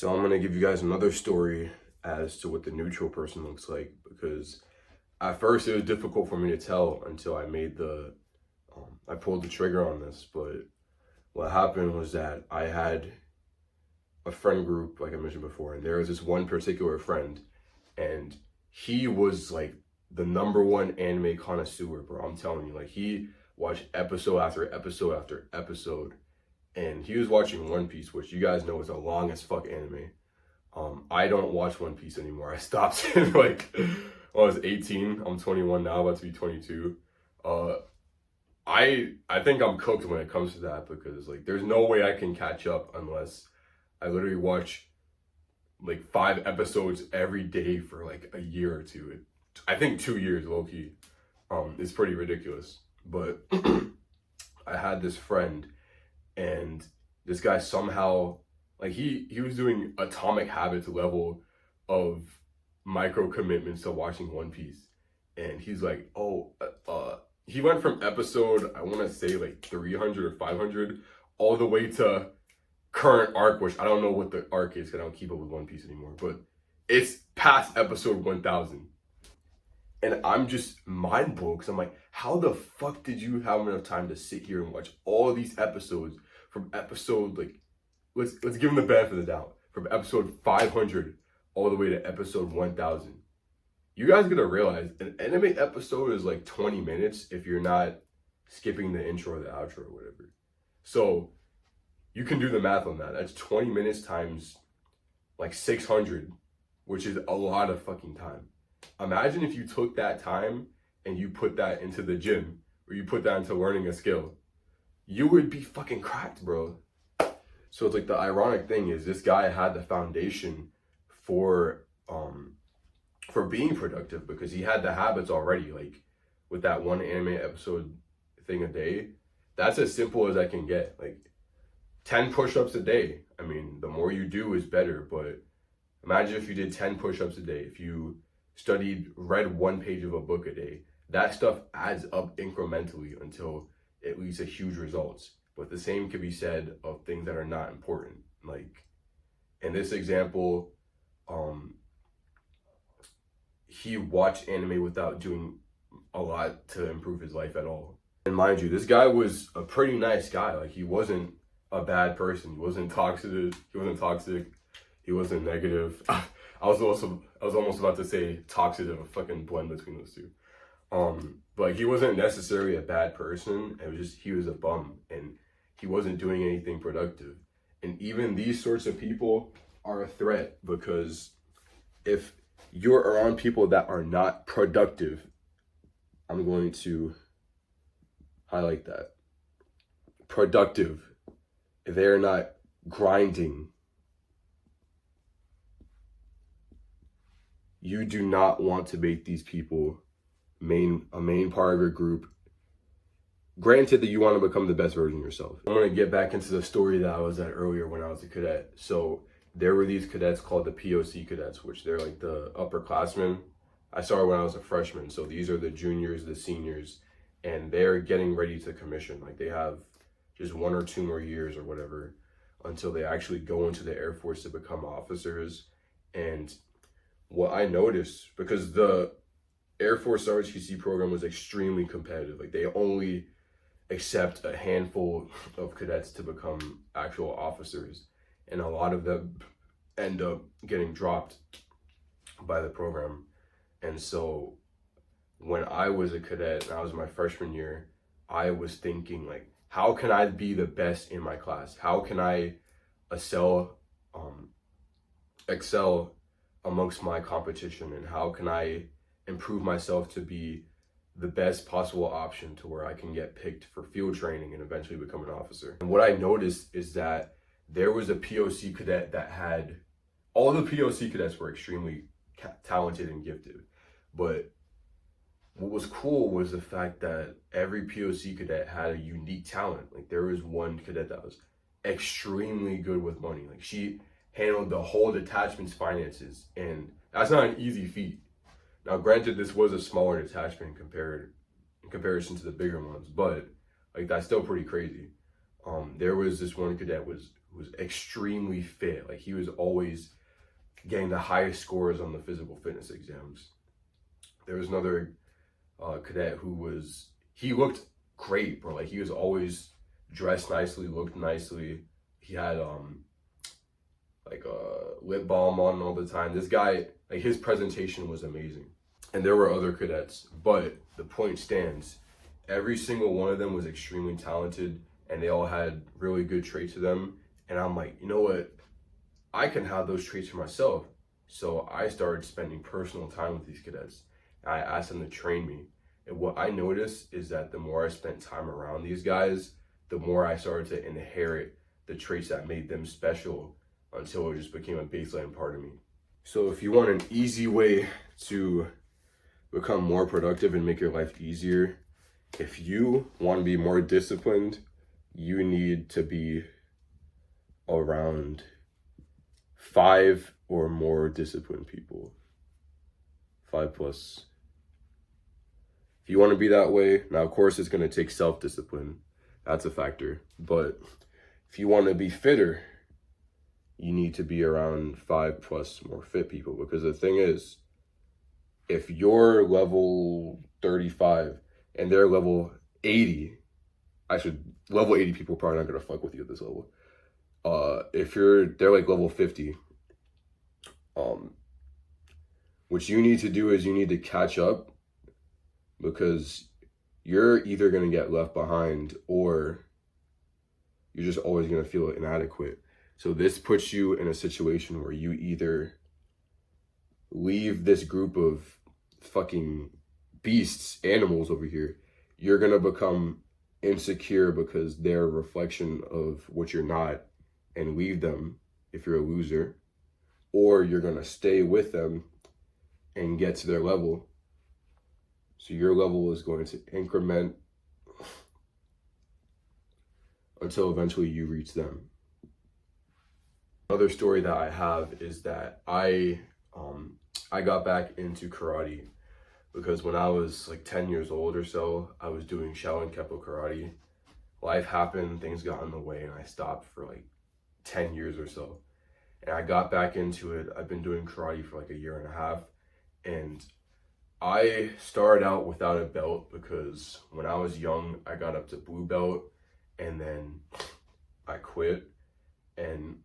So I'm gonna give you guys another story as to what the neutral person looks like, because at first it was difficult for me to tell until I pulled the trigger on this. But what happened was that I had a friend group, like I mentioned before, and there was this one particular friend, and he was like the number one anime connoisseur, bro. I'm telling you, like he watched episode after episode after episode, and he was watching One Piece, which you guys know is the longest fuck anime. I don't watch One Piece anymore. I stopped like when I was 18. I'm 21 now, about to be 22. Uh, I think I'm cooked when it comes to that, because like there's no way I can catch up unless I literally watch like 5 episodes every day for like a year or two. I think 2 years, low key. It's pretty ridiculous. But I had this friend, and this guy somehow, like he was doing Atomic Habits level of micro commitments to watching One Piece, and he's like, he went from episode, I want to say like 300 or 500 all the way to current arc, which I don't know what the arc is because I don't keep up with One Piece anymore, but it's past episode 1000. And I'm just mind blown, because I'm like, how the fuck did you have enough time to sit here and watch all these episodes from episode, like, let's give him the benefit of the doubt, from episode 500 all the way to episode 1000. You guys gotta realize an anime episode is like 20 minutes if you're not skipping the intro or the outro or whatever. So you can do the math on that. That's 20 minutes times like 600, which is a lot of fucking time. Imagine if you took that time and you put that into the gym, or you put that into learning a skill. You would be fucking cracked, bro. So it's like, the ironic thing is this guy had the foundation for being productive, because he had the habits already. Like with that one anime episode thing a day, that's as simple as I can get. Like 10 push-ups a day. I mean, the more you do is better, but imagine if you did 10 push-ups a day, if you read one page of a book a day. That stuff adds up incrementally until it leads to huge results. But the same could be said of things that are not important. Like in this example, he watched anime without doing a lot to improve his life at all. And mind you, this guy was a pretty nice guy. Like he wasn't a bad person. He wasn't toxic. He wasn't negative. I was almost about to say toxic, a fucking blend between those two. But he wasn't necessarily a bad person. It was just, he was a bum and he wasn't doing anything productive. And even these sorts of people are a threat, because if you're around people that are not productive, I'm going to highlight that. Productive. If they're not grinding, you do not want to make these people a main part of your group. Granted that you want to become the best version of yourself. I'm going to get back into the story that I was at earlier when I was a cadet. So there were these cadets called the POC cadets, which they're like the upperclassmen. I started when I was a freshman. So these are the juniors, the seniors, and they're getting ready to commission. Like they have just 1 or 2 more years or whatever until they actually go into the Air Force to become officers. And what I noticed, because the Air Force ROTC program was extremely competitive, like they only accept a handful of cadets to become actual officers, and a lot of them end up getting dropped by the program. And so when I was a cadet and I was in my freshman year, I was thinking like, how can I be the best in my class? How can I excel amongst my competition, and how can I improve myself to be the best possible option to where I can get picked for field training and eventually become an officer? And what I noticed is that there was a POC cadet that had, all the POC cadets were extremely talented and gifted, but what was cool was the fact that every POC cadet had a unique talent. Like there was one cadet that was extremely good with money. Like she handled the whole detachment's finances, and that's not an easy feat. Now, granted, this was a smaller detachment in comparison to the bigger ones, but like that's still pretty crazy. There was this one cadet was was extremely fit. Like he was always getting the highest scores on the physical fitness exams. There was another cadet he looked great, bro. Like he was always dressed nicely, looked nicely. He had like a lip balm on all the time. This guy, like his presentation was amazing. And there were other cadets, but the point stands. Every single one of them was extremely talented and they all had really good traits to them. And I'm like, you know what? I can have those traits for myself. So I started spending personal time with these cadets. I asked them to train me. And what I noticed is that the more I spent time around these guys, the more I started to inherit the traits that made them special until it just became a baseline part of me. So if you want an easy way to become more productive and make your life easier, if you want to be more disciplined, you need to be around 5 or more disciplined people. 5+. If you want to be that way, now of course it's going to take self-discipline. That's a factor. But if you want to be fitter, you need to be around 5+ more fit people. Because the thing is, if you're level 35 and they're level 80, level 80 people probably not going to fuck with you at this level. If they're like level 50, what you need to do is you need to catch up, because you're either going to get left behind or you're just always going to feel inadequate. So this puts you in a situation where you either leave this group of fucking beasts, animals over here. You're going to become insecure because they're a reflection of what you're not and leave them if you're a loser. Or you're going to stay with them and get to their level. So your level is going to increment until eventually you reach them. Another story that I have is that I got back into karate because when I was like 10 years old or so, I was doing Shaolin Kempo karate. Life happened, things got in the way, and I stopped for like 10 years or so. And I got back into it. I've been doing karate for like 1.5 years. And I started out without a belt because when I was young, I got up to blue belt and then I quit. And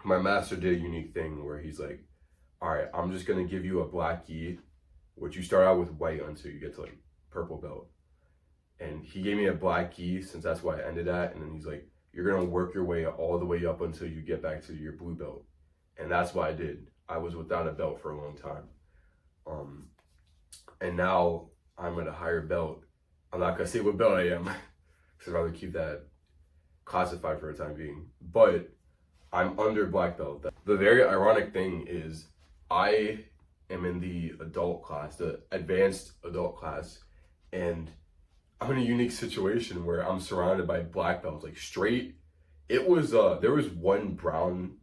my master did a unique thing where he's like, all right, I'm just going to give you a black gi, which you start out with white until you get to like purple belt. And he gave me a black gi since that's why I ended at. And then he's like, you're going to work your way all the way up until you get back to your blue belt. And that's what I did. I was without a belt for a long time. And now I'm at a higher belt. I'm not going to say what belt I am, because I'd rather keep that classified for the time being. But I'm under black belt. The very ironic thing is I am in the adult class, the advanced adult class, and I'm in a unique situation where I'm surrounded by black belts, like straight. It was, there was one brown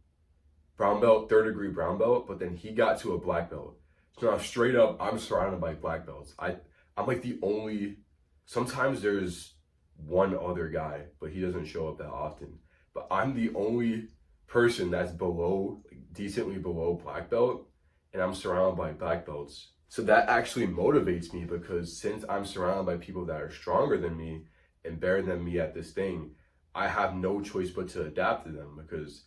belt, 3rd degree brown belt, but then he got to a black belt. So now straight up, I'm surrounded by black belts. I'm like the only, sometimes there's one other guy, but he doesn't show up that often. But I'm the only person that's below, like, decently below black belt, and I'm surrounded by black belts. So that actually motivates me, because since I'm surrounded by people that are stronger than me and better than me at this thing, I have no choice but to adapt to them, because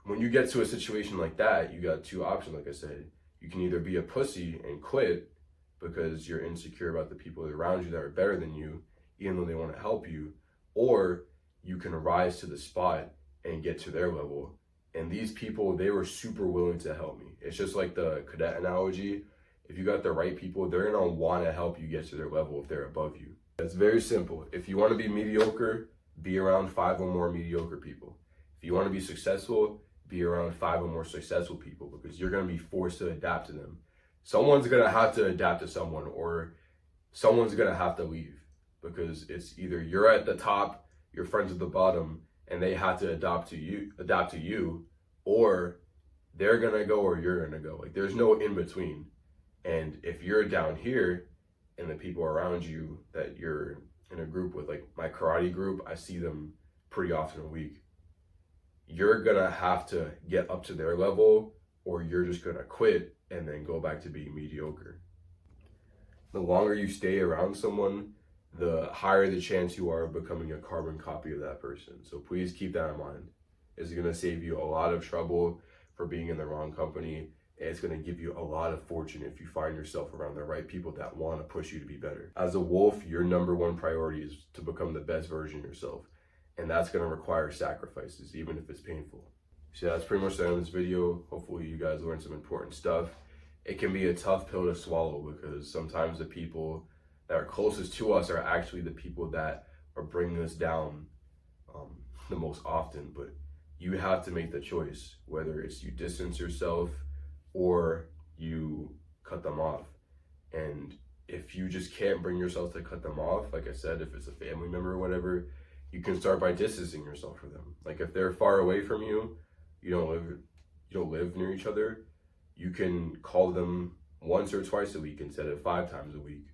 when you get to a situation like that, you got 2 options, like I said. You can either be a pussy and quit because you're insecure about the people around you that are better than you, even though they want to help you, or you can rise to the spot and get to their level. And these people, they were super willing to help me. It's just like the cadet analogy. If you got the right people, they're gonna want to help you get to their level if they're above you. It's very simple. If you want to be mediocre, be around 5 or more mediocre people. If you want to be successful, be around 5 or more successful people, because you're going to be forced to adapt to them. Someone's going to have to adapt to someone, or someone's going to have to leave, because it's either you're at the top, your friends at the bottom, and they have to adapt to you, or they're going to go or you're going to go. Like, there's no in between. And if you're down here and the people around you that you're in a group with, like my karate group, I see them pretty often a week, you're gonna have to get up to their level, or you're just gonna quit and then go back to being mediocre. The longer you stay around someone, the higher the chance you are of becoming a carbon copy of that person. So please keep that in mind. It's gonna save you a lot of trouble for being in the wrong company, and it's gonna give you a lot of fortune if you find yourself around the right people that wanna push you to be better. As a wolf, your number one priority is to become the best version of yourself, and that's gonna require sacrifices, even if it's painful. So that's pretty much the end of this video. Hopefully you guys learned some important stuff. It can be a tough pill to swallow because sometimes the people that are closest to us are actually the people that are bringing us down the most often. But you have to make the choice, whether it's you distance yourself or you cut them off. And if you just can't bring yourself to cut them off, like I said, if it's a family member or whatever, you can start by distancing yourself from them. Like if they're far away from you, you don't live near each other, you can call them once or twice a week instead of 5 times a week.